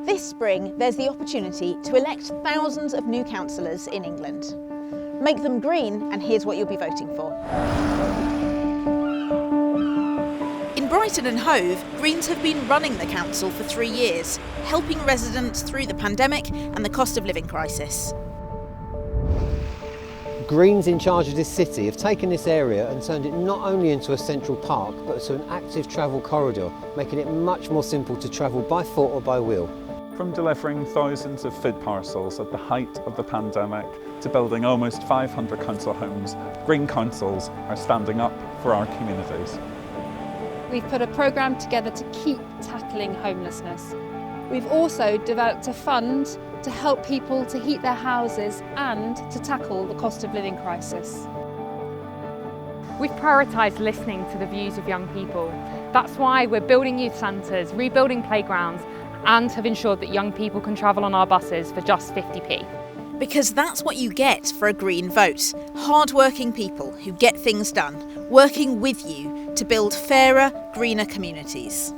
This spring, there's the opportunity to elect thousands of new councillors in England. Make them green, and here's what you'll be voting for. In Brighton and Hove, Greens have been running the council for 3 years, helping residents through the pandemic and the cost of living crisis. Greens in charge of this city have taken this area and turned it not only into a central park, but to an active travel corridor, making it much more simple to travel by foot or by wheel. From delivering thousands of food parcels at the height of the pandemic to building almost 500 council homes, Green councils are standing up for our communities. We've put a programme together to keep tackling homelessness. We've also developed a fund to help people to heat their houses and to tackle the cost of living crisis. We've prioritised listening to the views of young people. That's why we're building youth centres, rebuilding playgrounds, and have ensured that young people can travel on our buses for just 50p. Because that's what you get for a Green vote. Hard-working people who get things done, working with you to build fairer, greener communities.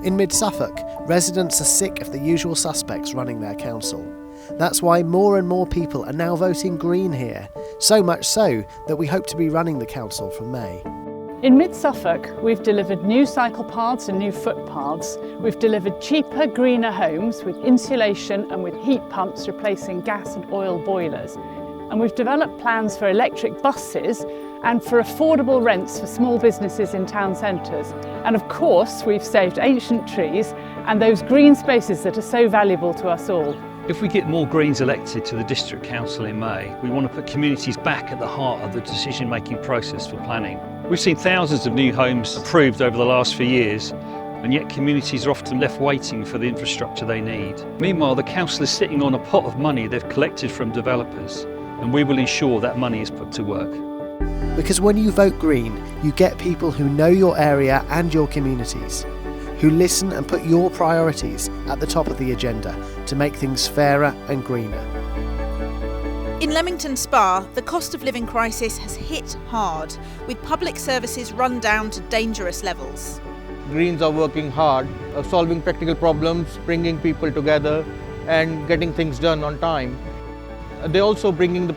In mid-Suffolk, residents are sick of the usual suspects running their council. That's why more and more people are now voting Green here, so much so that we hope to be running the council from May. In mid-Suffolk, we've delivered new cycle paths and new footpaths. We've delivered cheaper, greener homes with insulation and with heat pumps replacing gas and oil boilers. And we've developed plans for electric buses and for affordable rents for small businesses in town centres. And of course, we've saved ancient trees and those green spaces that are so valuable to us all. If we get more Greens elected to the District Council in May, we want to put communities back at the heart of the decision-making process for planning. We've seen thousands of new homes approved over the last few years, and yet communities are often left waiting for the infrastructure they need. Meanwhile, the council is sitting on a pot of money they've collected from developers, and we will ensure that money is put to work. Because when you vote Green, you get people who know your area and your communities, who listen and put your priorities at the top of the agenda to make things fairer and greener. In Leamington Spa, the cost of living crisis has hit hard, with public services run down to dangerous levels. Greens are working hard, solving practical problems, bringing people together and getting things done on time. They're also bringing the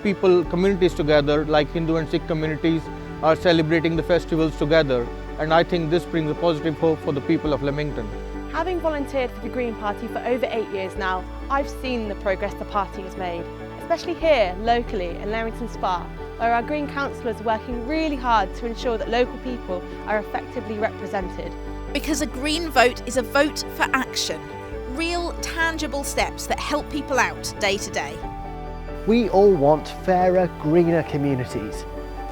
communities together, like Hindu and Sikh communities are celebrating the festivals together. And I think this brings a positive hope for the people of Leamington. Having volunteered for the Green Party for over 8 years now, I've seen the progress the party has made, especially here, locally, in Leamington Spa, where our Green councillors are working really hard to ensure that local people are effectively represented. Because a Green vote is a vote for action, real, tangible steps that help people out day to day. We all want fairer, greener communities,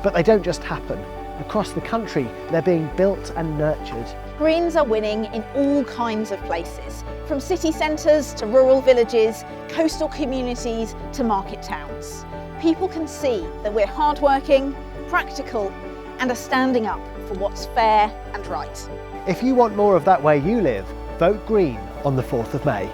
but they don't just happen. Across the country, they're being built and nurtured. Greens are winning in all kinds of places, from city centres to rural villages, coastal communities to market towns. People can see that we're hardworking, practical, and are standing up for what's fair and right. If you want more of that where you live, vote Green on the 4th of May.